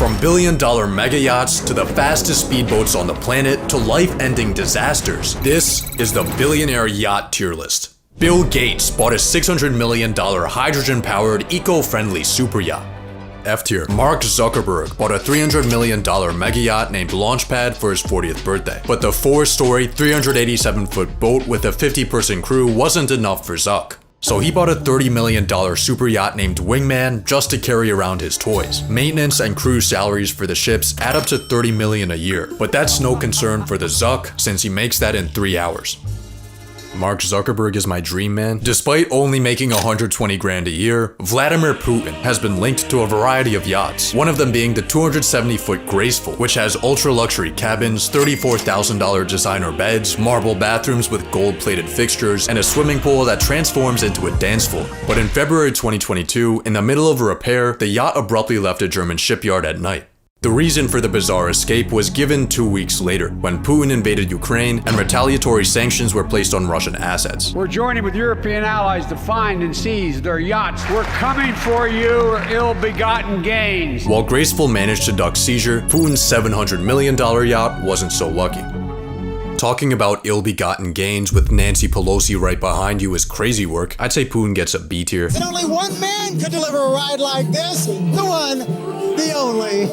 From billion-dollar mega yachts to the fastest speedboats on the planet to life-ending disasters, this is the Billionaire Yacht Tier List. Bill Gates bought a $600 million hydrogen-powered, eco-friendly super yacht. F tier. Mark Zuckerberg bought a $300 million mega yacht named Launchpad for his 40th birthday. But the 4-story, 387-foot boat with a 50-person crew wasn't enough for Zuck. So he bought a $30 million super yacht named Wingman just to carry around his toys. Maintenance and crew salaries for the ships add up to $30 million a year, but that's no concern for the Zuck since he makes that in 3 hours. Mark Zuckerberg is my dream man. Despite only making 120 grand a year, Vladimir Putin has been linked to a variety of yachts, one of them being the 270-foot Graceful, which has ultra-luxury cabins, $34,000 designer beds, marble bathrooms with gold-plated fixtures, and a swimming pool that transforms into a dance floor. But in February 2022, in the middle of a repair, the yacht abruptly left a German shipyard at night. The reason for the bizarre escape was given 2 weeks later, when Putin invaded Ukraine and retaliatory sanctions were placed on Russian assets. We're joining with European allies to find and seize their yachts. We're coming for you, ill-begotten gains. While Graceful managed to duck seizure, Putin's $700 million yacht wasn't so lucky. Talking about ill-begotten gains with Nancy Pelosi right behind you is crazy work. I'd say Putin gets a B tier. And only one man could deliver a ride like this. The one, the only.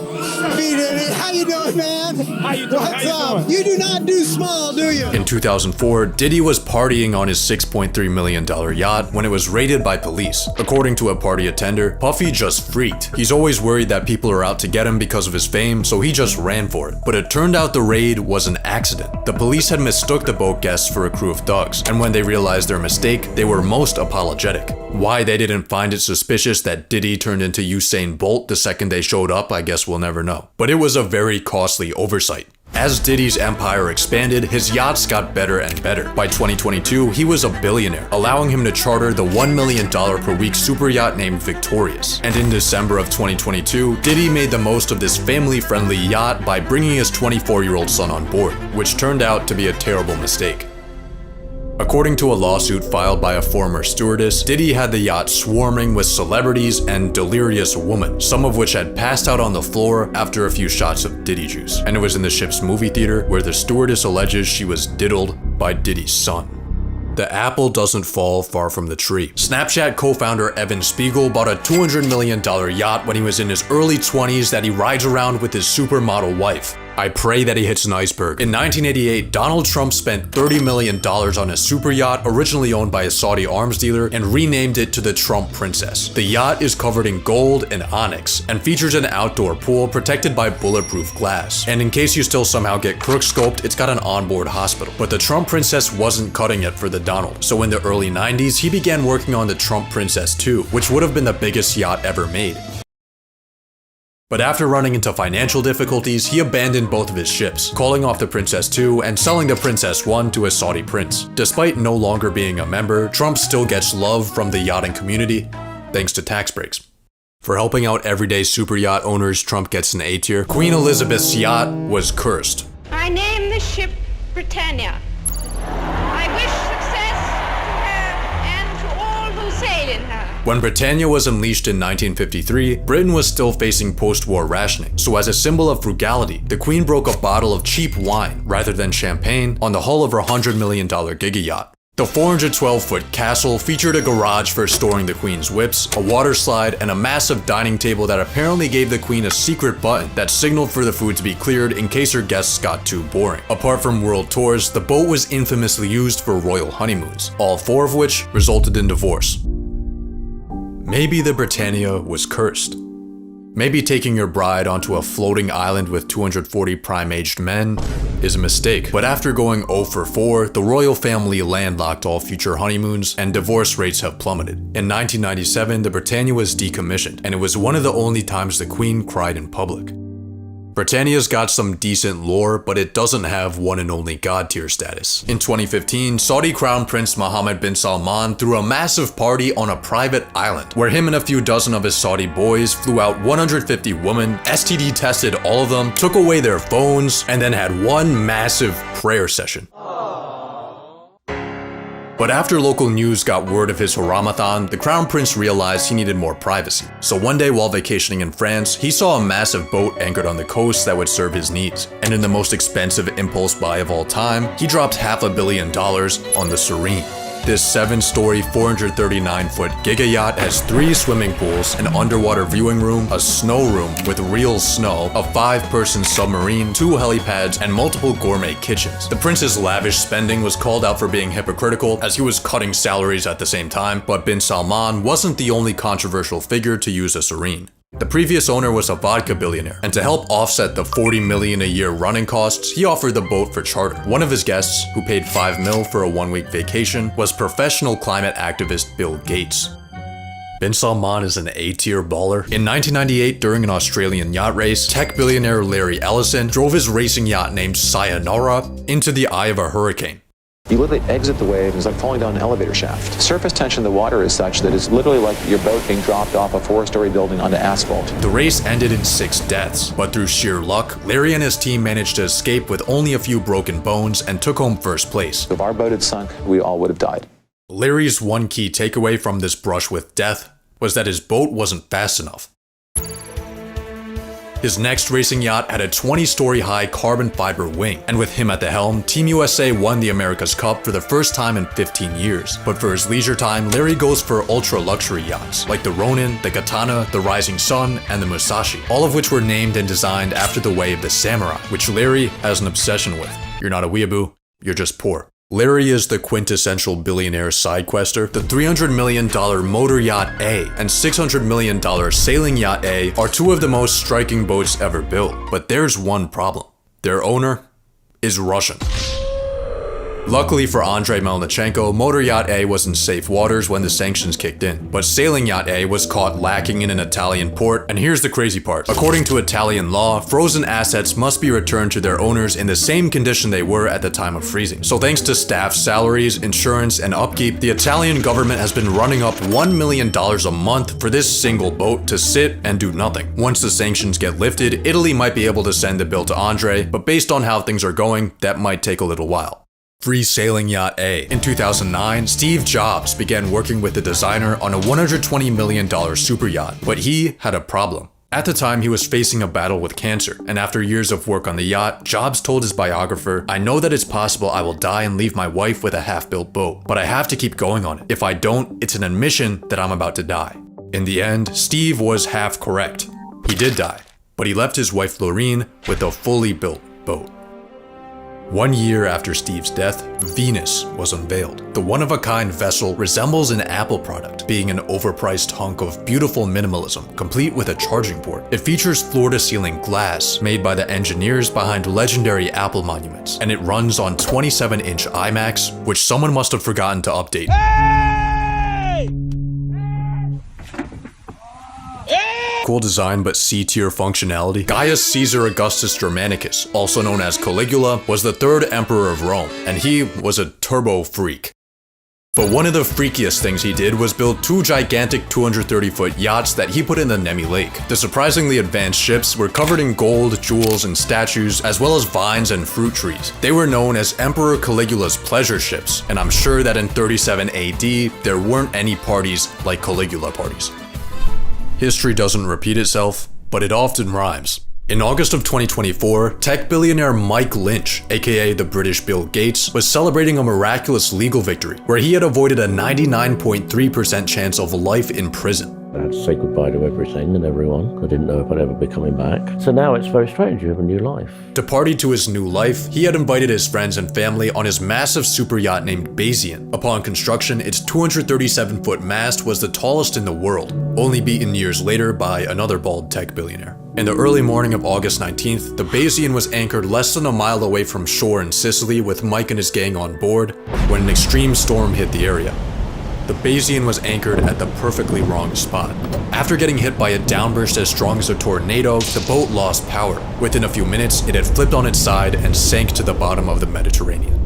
B Diddy. How you doing, man? How you doing? What's up? You do not do small, do you? In 2004, Diddy was partying on his $6.3 million yacht when it was raided by police. According to a party attender, Puffy just freaked. He's always worried that people are out to get him because of his fame, so he just ran for it. But it turned out the raid was an accident. The police had mistook the boat guests for a crew of thugs, and when they realized their mistake, they were most apologetic. Why they didn't find it suspicious that Diddy turned into Usain Bolt the second they showed up, I guess we'll never know. But it was a very costly oversight. As Diddy's empire expanded, his yachts got better and better. By 2022, he was a billionaire, allowing him to charter the $1 million per week super yacht named Victorious. And in December of 2022, Diddy made the most of this family-friendly yacht by bringing his 24-year-old son on board, which turned out to be a terrible mistake. According to a lawsuit filed by a former stewardess, Diddy had the yacht swarming with celebrities and delirious women, some of which had passed out on the floor after a few shots of Diddy juice. And it was in the ship's movie theater where the stewardess alleges she was diddled by Diddy's son. The apple doesn't fall far from the tree. Snapchat co-founder Evan Spiegel bought a $200 million yacht when he was in his early 20s that he rides around with his supermodel wife. I pray that he hits an iceberg. In 1988, Donald Trump spent $30 million on a super yacht originally owned by a Saudi arms dealer and renamed it to the Trump Princess. The yacht is covered in gold and onyx and features an outdoor pool protected by bulletproof glass. And in case you still somehow get crook scoped, it's got an onboard hospital. But the Trump Princess wasn't cutting it for the Donald. So in the early 90s, he began working on the Trump Princess 2, which would have been the biggest yacht ever made. But after running into financial difficulties, he abandoned both of his ships, calling off the Princess 2 and selling the Princess 1 to a Saudi prince. Despite no longer being a member, Trump still gets love from the yachting community, thanks to tax breaks. For helping out everyday super yacht owners, Trump gets an A tier. Queen Elizabeth's yacht was cursed. I name the ship Britannia. I wish success to her and to all who sail in her. When Britannia was unleashed in 1953, Britain was still facing post-war rationing, so as a symbol of frugality, the Queen broke a bottle of cheap wine, rather than champagne, on the hull of her $100 million giga yacht. The 412-foot castle featured a garage for storing the Queen's whips, a water slide, and a massive dining table that apparently gave the Queen a secret button that signaled for the food to be cleared in case her guests got too boring. Apart from world tours, the boat was infamously used for royal honeymoons, all 4 of which resulted in divorce. Maybe the Britannia was cursed. Maybe taking your bride onto a floating island with 240 prime-aged men is a mistake. But after going 0 for 4, the royal family landlocked all future honeymoons and divorce rates have plummeted. In 1997, the Britannia was decommissioned, and it was one of the only times the Queen cried in public. Britannia's got some decent lore, but it doesn't have one and only god tier status. In 2015, Saudi Crown Prince Mohammed bin Salman threw a massive party on a private island, where him and a few dozen of his Saudi boys flew out 150 women, STD tested all of them, took away their phones, and then had one massive prayer session. But after local news got word of his Haramathon, the crown prince realized he needed more privacy. So one day while vacationing in France, he saw a massive boat anchored on the coast that would serve his needs. And in the most expensive impulse buy of all time, he dropped $500 million on the Serene. This 7-story, 439-foot giga yacht has 3 swimming pools, an underwater viewing room, a snow room with real snow, a 5-person submarine, 2 helipads, and multiple gourmet kitchens. The prince's lavish spending was called out for being hypocritical, as he was cutting salaries at the same time, but bin Salman wasn't the only controversial figure to use a Serene. The previous owner was a vodka billionaire, and to help offset the $40 million a year running costs, he offered the boat for charter. One of his guests, who paid $5 million for a 1-week vacation, was professional climate activist Bill Gates. Bin Salman is an A-tier baller. In 1998, during an Australian yacht race, tech billionaire Larry Ellison drove his racing yacht named Sayonara into the eye of a hurricane. You literally exit the wave, it's like falling down an elevator shaft. Surface tension in the water is such that it's literally like your boat being dropped off a 4-story building onto asphalt. The race ended in 6 deaths, but through sheer luck, Larry and his team managed to escape with only a few broken bones and took home first place. If our boat had sunk, we all would have died. Larry's one key takeaway from this brush with death was that his boat wasn't fast enough. His next racing yacht had a 20-story high carbon fiber wing, and with him at the helm, Team USA won the America's Cup for the first time in 15 years. But for his leisure time, Larry goes for ultra-luxury yachts, like the Ronin, the Katana, the Rising Sun, and the Musashi, all of which were named and designed after the way of the samurai, which Larry has an obsession with. You're not a weeaboo, you're just poor. Larry is the quintessential billionaire sidequester. The $300 million motor yacht A and $600 million sailing yacht A are 2 of the most striking boats ever built. But there's one problem. Their owner is Russian. Luckily for Andrei Melnichenko, motor yacht A was in safe waters when the sanctions kicked in, but sailing yacht A was caught lacking in an Italian port, and here's the crazy part. According to Italian law, frozen assets must be returned to their owners in the same condition they were at the time of freezing. So thanks to staff salaries, insurance, and upkeep, the Italian government has been running up $1 million a month for this single boat to sit and do nothing. Once the sanctions get lifted, Italy might be able to send the bill to Andrei, but based on how things are going, that might take a little while. Free sailing yacht A. In 2009, Steve Jobs began working with the designer on a $120 million super yacht, but he had a problem. At the time, he was facing a battle with cancer, and after years of work on the yacht, Jobs told his biographer, "I know that it's possible I will die and leave my wife with a half-built boat, but I have to keep going on it. If I don't, it's an admission that I'm about to die." In the end, Steve was half correct. He did die, but he left his wife Lorene with a fully built boat. 1 year after Steve's death, Venus was unveiled. The one-of-a-kind vessel resembles an Apple product, being an overpriced hunk of beautiful minimalism, complete with a charging port. It features floor-to-ceiling glass made by the engineers behind legendary Apple monuments, and it runs on 27-inch iMacs, which someone must have forgotten to update. Cool design but C-tier functionality. Gaius Caesar Augustus Germanicus, also known as Caligula, was the 3rd emperor of Rome, and he was a turbo freak. But one of the freakiest things he did was build 2 gigantic 230-foot yachts that he put in the Nemi Lake. The surprisingly advanced ships were covered in gold, jewels, and statues, as well as vines and fruit trees. They were known as Emperor Caligula's pleasure ships, and I'm sure that in 37 AD, there weren't any parties like Caligula parties. History doesn't repeat itself, but it often rhymes. In August of 2024, tech billionaire Mike Lynch, aka the British Bill Gates, was celebrating a miraculous legal victory where he had avoided a 99.3% chance of life in prison. I had to say goodbye to everything and everyone. I didn't know if I'd ever be coming back. So now it's very strange, you have a new life. To party to his new life, he had invited his friends and family on his massive super yacht named Bayesian. Upon construction, its 237-foot mast was the tallest in the world, only beaten years later by another bald tech billionaire. In the early morning of August 19th, the Bayesian was anchored less than a mile away from shore in Sicily with Mike and his gang on board when an extreme storm hit the area. The Bayesian was anchored at the perfectly wrong spot. After getting hit by a downburst as strong as a tornado, the boat lost power. Within a few minutes, it had flipped on its side and sank to the bottom of the Mediterranean.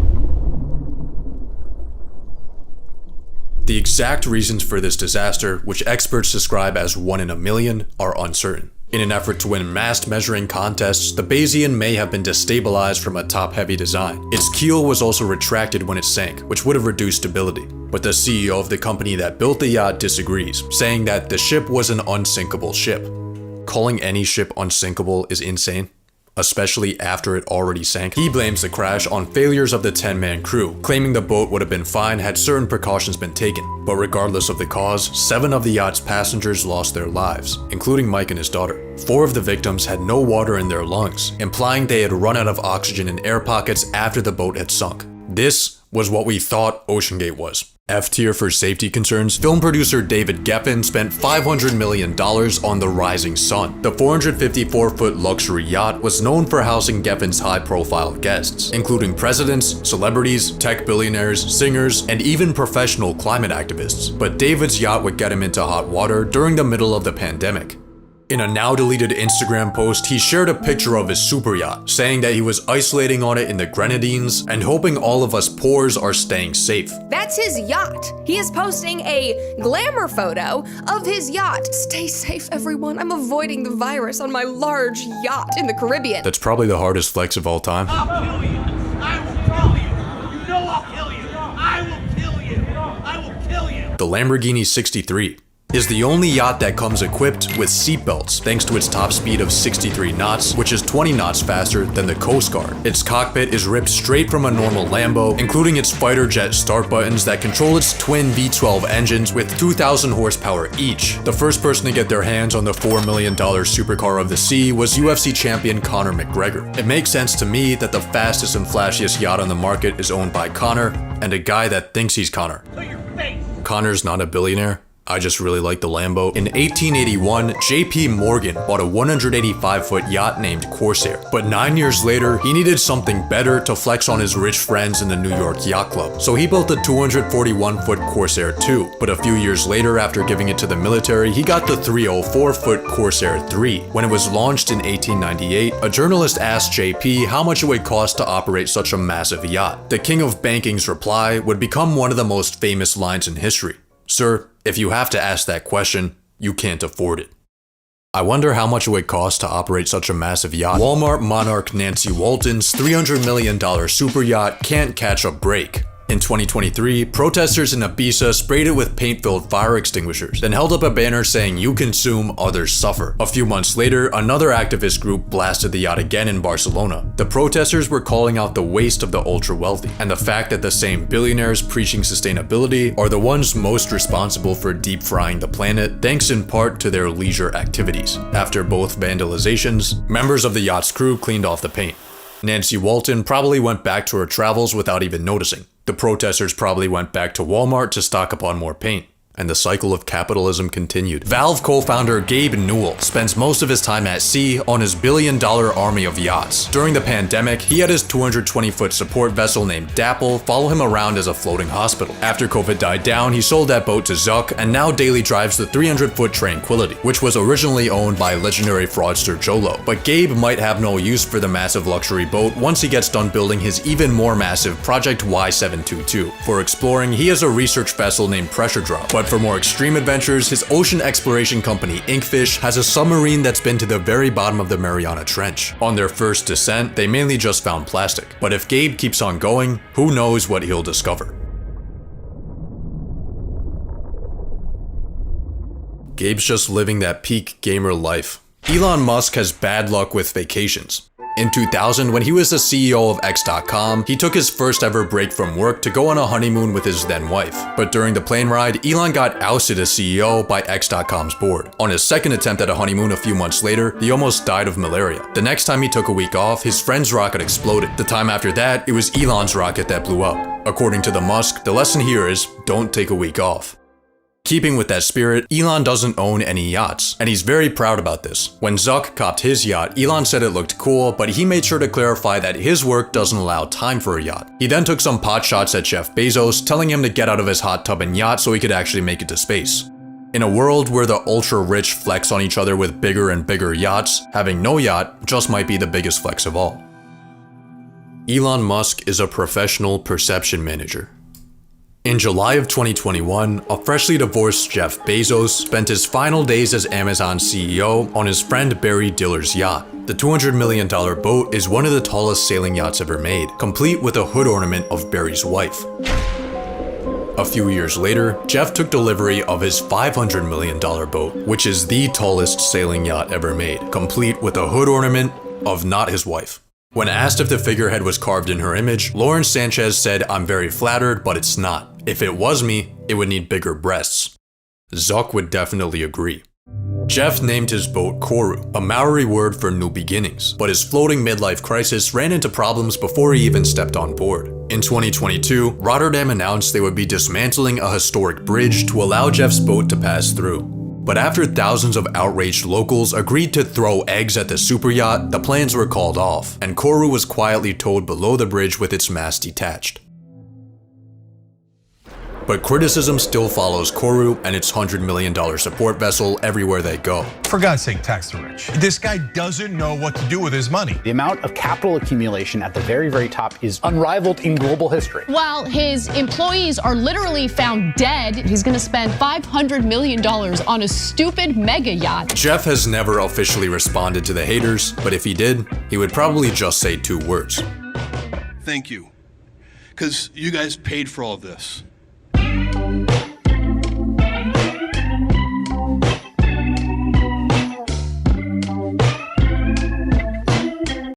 The exact reasons for this disaster, which experts describe as 1 in a million, are uncertain. In an effort to win mast measuring contests, the Bayesian may have been destabilized from a top-heavy design. Its keel was also retracted when it sank, which would have reduced stability. But the CEO of the company that built the yacht disagrees, saying that the ship was an unsinkable ship. Calling any ship unsinkable is insane, especially after it already sank. He blames the crash on failures of the 10-man crew, claiming the boat would have been fine had certain precautions been taken. But regardless of the cause, 7 of the yacht's passengers lost their lives, including Mike and his daughter. 4 of the victims had no water in their lungs, implying they had run out of oxygen in air pockets after the boat had sunk. This was what we thought OceanGate was. F tier for safety concerns, film producer David Geffen spent $500 million on The Rising Sun. The 454-foot luxury yacht was known for housing Geffen's high-profile guests, including presidents, celebrities, tech billionaires, singers, and even professional climate activists. But David's yacht would get him into hot water during the middle of the pandemic. In a now-deleted Instagram post, he shared a picture of his super yacht, saying that he was isolating on it in the Grenadines and hoping all of us poors are staying safe. That's his yacht. He is posting a glamour photo of his yacht. Stay safe, everyone. I'm avoiding the virus on my large yacht in the Caribbean. That's probably the hardest flex of all time. I'll kill you. I will kill you. You know I'll kill you. I will kill you. I will kill you. The Lamborghini 63 is the only yacht that comes equipped with seatbelts thanks to its top speed of 63 knots, which is 20 knots faster than the Coast Guard. Its cockpit is ripped straight from a normal Lambo, including its fighter jet start buttons that control its twin V12 engines with 2,000 horsepower each. The first person to get their hands on the $4 million supercar of the sea was UFC champion Conor McGregor. It makes sense to me that the fastest and flashiest yacht on the market is owned by Conor and a guy that thinks he's Conor. To your face. Conor's not a billionaire. I just really like the Lambo. In 1881, JP Morgan bought a 185-foot yacht named Corsair. But 9 years later, he needed something better to flex on his rich friends in the New York Yacht Club. So he built the 241-foot Corsair II. But a few years later, after giving it to the military, he got the 304-foot Corsair III. When it was launched in 1898, a journalist asked JP how much it would cost to operate such a massive yacht. The king of banking's reply would become one of the most famous lines in history. Sir, if you have to ask that question, you can't afford it. I wonder how much it would cost to operate such a massive yacht. Walmart monarch Nancy Walton's $300 million super yacht can't catch a break. In 2023, protesters in Ibiza sprayed it with paint-filled fire extinguishers, then held up a banner saying "You consume, others suffer." A few months later, another activist group blasted the yacht again in Barcelona. The protesters were calling out the waste of the ultra-wealthy, and the fact that the same billionaires preaching sustainability are the ones most responsible for deep-frying the planet, thanks in part to their leisure activities. After both vandalizations, members of the yacht's crew cleaned off the paint. Nancy Walton probably went back to her travels without even noticing. The protesters probably went back to Walmart to stock up on more paint. And the cycle of capitalism continued. Valve co-founder Gabe Newell spends most of his time at sea on his billion-dollar army of yachts. During the pandemic, he had his 220-foot support vessel named Dapple follow him around as a floating hospital. After COVID died down, he sold that boat to Zuck and now daily drives the 300-foot Tranquility, which was originally owned by legendary fraudster Jolo. But Gabe might have no use for the massive luxury boat once he gets done building his even more massive Project Y722. For exploring, he has a research vessel named Pressure Drop, but for more extreme adventures, his ocean exploration company Inkfish has a submarine that's been to the very bottom of the Mariana Trench. On their first descent, they mainly just found plastic. But if Gabe keeps on going, who knows what he'll discover. Gabe's just living that peak gamer life. Elon Musk has bad luck with vacations. In 2000, when he was the CEO of X.com, he took his first ever break from work to go on a honeymoon with his then wife. But during the plane ride, Elon got ousted as CEO by X.com's board. On his second attempt at a honeymoon a few months later, he almost died of malaria. The next time he took a week off, his friend's rocket exploded. The time after that, it was Elon's rocket that blew up. According to the Musk, the lesson here is, don't take a week off. Keeping with that spirit, Elon doesn't own any yachts, and he's very proud about this. When Zuck copped his yacht, Elon said it looked cool, but he made sure to clarify that his work doesn't allow time for a yacht. He then took some pot shots at Jeff Bezos, telling him to get out of his hot tub and yacht so he could actually make it to space. In a world where the ultra-rich flex on each other with bigger and bigger yachts, having no yacht just might be the biggest flex of all. Elon Musk is a professional perception manager. In July of 2021, a freshly divorced Jeff Bezos spent his final days as Amazon CEO on his friend Barry Diller's yacht. The $200 million boat is one of the tallest sailing yachts ever made, complete with a hood ornament of Barry's wife. A few years later, Jeff took delivery of his $500 million boat, which is the tallest sailing yacht ever made, complete with a hood ornament of not his wife. When asked if the figurehead was carved in her image, Lauren Sanchez said, "I'm very flattered, but it's not. If it was me, it would need bigger breasts." Zuck would definitely agree. Jeff named his boat Koru, a Maori word for new beginnings, but his floating midlife crisis ran into problems before he even stepped on board. In 2022, Rotterdam announced they would be dismantling a historic bridge to allow Jeff's boat to pass through. But after thousands of outraged locals agreed to throw eggs at the super yacht, the plans were called off, and Koru was quietly towed below the bridge with its mast detached. But criticism still follows Koru and its $100 million support vessel everywhere they go. For God's sake, tax the rich. This guy doesn't know what to do with his money. The amount of capital accumulation at the very, very top is unrivaled in global history. While his employees are literally found dead, he's gonna spend $500 million on a stupid mega yacht. Jeff has never officially responded to the haters, but if he did, he would probably just say 2 words. Thank you, because you guys paid for all of this.